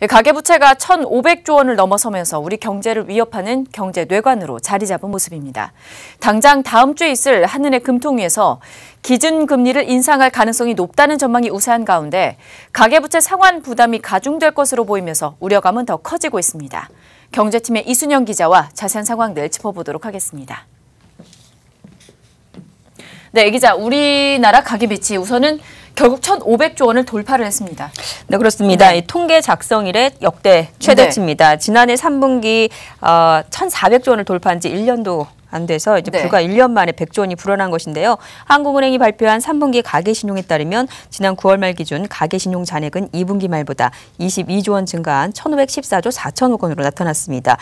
가계부채가 1,500조 원을 넘어서면서 우리 경제를 위협하는 경제 뇌관으로 자리 잡은 모습입니다. 당장 다음 주에 있을 한은의 금통위에서 기준금리를 인상할 가능성이 높다는 전망이 우세한 가운데 가계부채 상환 부담이 가중될 것으로 보이면서 우려감은 더 커지고 있습니다. 경제팀의 이순영 기자와 자세한 상황들 짚어보도록 하겠습니다. 네, 이 기자, 우리나라 가계빚이 우선은 결국 1,500조 원을 돌파를 했습니다. 네, 그렇습니다. 이 통계 작성 이래 역대 최대치입니다. 지난해 3분기 1,400조 원을 돌파한 지 1년도 안 돼서 이제 불과 1년 만에 100조 원이 불어난 것인데요. 한국은행이 발표한 3분기 가계신용에 따르면 지난 9월 말 기준 가계신용 잔액은 2분기 말보다 22조 원 증가한 1,514조 4천억 원으로 나타났습니다.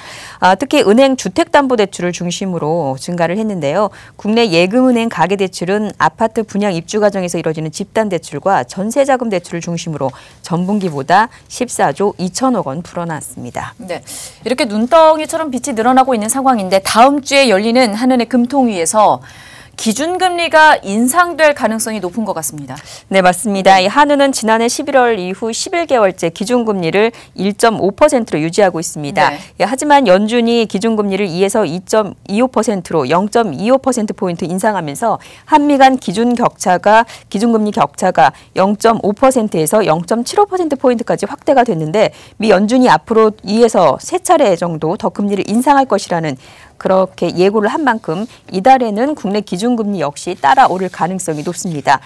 특히 은행 주택담보대출을 중심으로 증가를 했는데요. 국내 예금은행 가계대출은 아파트 분양 입주 과정에서 이뤄지는 집단대출과 전세자금 대출을 중심으로 전분기보다 14조 2천억 원 불어났습니다. 네, 이렇게 눈덩이처럼 빚이 늘어나고 있는 상황인데 다음 주에 열리는 한은의 금통위에서 기준금리가 인상될 가능성이 높은 것 같습니다. 네, 맞습니다. 이 한은은 지난해 11월 이후 11개월째 기준금리를 1.5%로 유지하고 있습니다. 네. 하지만 연준이 기준금리를 2에서 2.25%로 0.25%포인트 인상하면서 한미 간 기준금리 격차가 0.5%에서 0.75%포인트까지 확대가 됐는데 미 연준이 앞으로 2에서 3차례 정도 더 금리를 인상할 것이라는 그렇게 예고를 한 만큼 이달에는 국내 기준금리 역시 따라오를 가능성이 높습니다.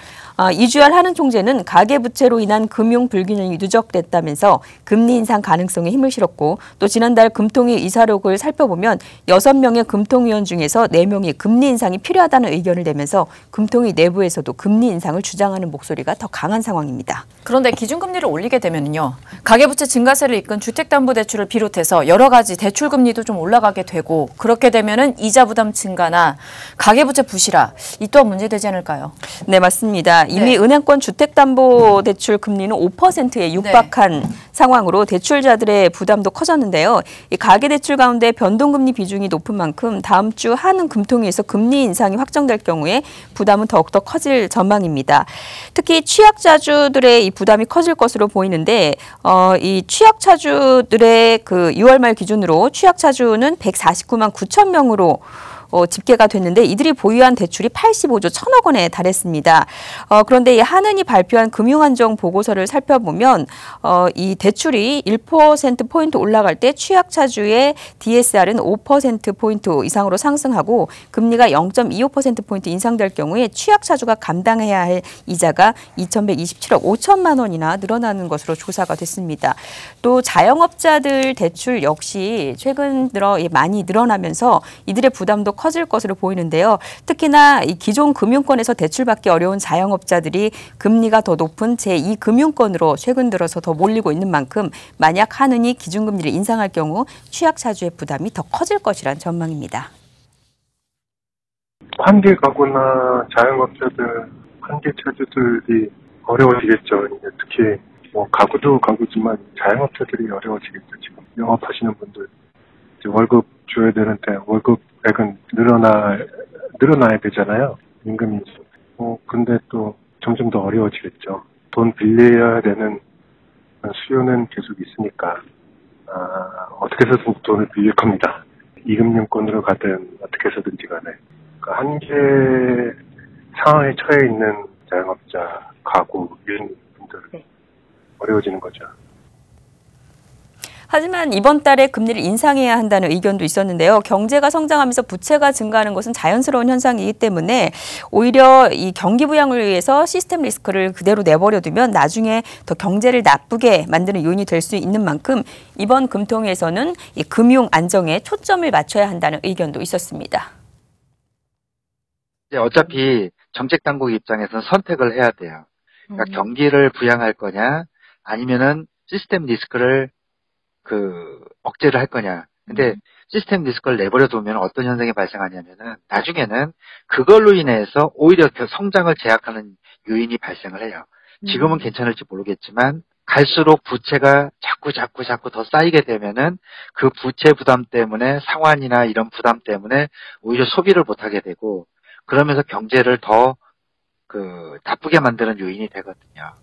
이주열 한은 총재는 가계부채로 인한 금융 불균형이 누적됐다면서 금리 인상 가능성에 힘을 실었고 또 지난달 금통위 이사록을 살펴보면 6명의 금통위원 중에서 4명이 금리 인상이 필요하다는 의견을 내면서 금통위 내부에서도 금리 인상을 주장하는 목소리가 더 강한 상황입니다. 그런데 기준금리를 올리게 되면요. 가계부채 증가세를 이끈 주택담보대출을 비롯해서 여러 가지 대출금리도 좀 올라가게 되고 그렇게 되면은 이자 부담 증가나 가계부채 부실화 이 또한 문제되지 않을까요? 네, 맞습니다. 이미 은행권 주택담보대출 금리는 5%에 육박한 상황으로 대출자들의 부담도 커졌는데요. 이 가계대출 가운데 변동금리 비중이 높은 만큼 다음 주 한은 금통위에서 금리 인상이 확정될 경우에 부담은 더욱더 커질 전망입니다. 특히 취약차주들의 이 부담이 커질 것으로 보이는데 이 취약차주들의 그 6월 말 기준으로 취약차주는 149만 9천 명으로 집계가 됐는데 이들이 보유한 대출이 85조 1천억 원에 달했습니다. 그런데 이 한은이 발표한 금융안정 보고서를 살펴보면 이 대출이 1%포인트 올라갈 때 취약차주의 DSR은 5%포인트 이상으로 상승하고 금리가 0.25%포인트 인상될 경우에 취약차주가 감당해야 할 이자가 2,127억 5천만 원이나 늘어나는 것으로 조사가 됐습니다. 또 자영업자들 대출 역시 최근 들어 많이 늘어나면서 이들의 부담도 커질 것으로 보이는데요. 특히나 이 기존 금융권에서 대출받기 어려운 자영업자들이 금리가 더 높은 제2금융권으로 최근 들어서 더 몰리고 있는 만큼 만약 한은이 기준금리를 인상할 경우 취약차주의 부담이 더 커질 것이란 전망입니다. 한계 가구나 자영업자들, 한계 차주들이 어려워지겠죠. 특히 가구도 가구지만 자영업자들이 어려워지겠죠. 지금 영업하시는 분들 월급 줘야 되는데 월급액은 늘어나야 되잖아요. 임금 인수. 근데 또 점점 더 어려워지겠죠. 돈 빌려야 되는 수요는 계속 있으니까 어떻게 해서든 돈을 빌릴 겁니다. 이금융권으로 가든 어떻게 해서든지 간에. 그러니까 한계 상황에 처해 있는 자영업자, 가구, 유인분들 어려워지는 거죠. 하지만 이번 달에 금리를 인상해야 한다는 의견도 있었는데요. 경제가 성장하면서 부채가 증가하는 것은 자연스러운 현상이기 때문에 오히려 이 경기 부양을 위해서 시스템 리스크를 그대로 내버려두면 나중에 더 경제를 나쁘게 만드는 요인이 될 수 있는 만큼 이번 금통위에서는 이 금융 안정에 초점을 맞춰야 한다는 의견도 있었습니다. 어차피 정책 당국 입장에서는 선택을 해야 돼요. 그러니까 경기를 부양할 거냐 아니면은 시스템 리스크를 억제를 할 거냐. 근데 시스템 리스크를 내버려 두면 어떤 현상이 발생하냐면은 나중에는 그걸로 인해서 오히려 성장을 제약하는 요인이 발생을 해요. 지금은 괜찮을지 모르겠지만 갈수록 부채가 자꾸 더 쌓이게 되면은 그 부채 부담 때문에 상환이나 이런 부담 때문에 오히려 소비를 못하게 되고 그러면서 경제를 더 나쁘게 만드는 요인이 되거든요.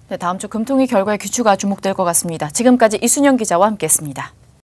네, 다음 주 금통위 결과의 귀추가 주목될 것 같습니다. 지금까지 이순영 기자와 함께했습니다.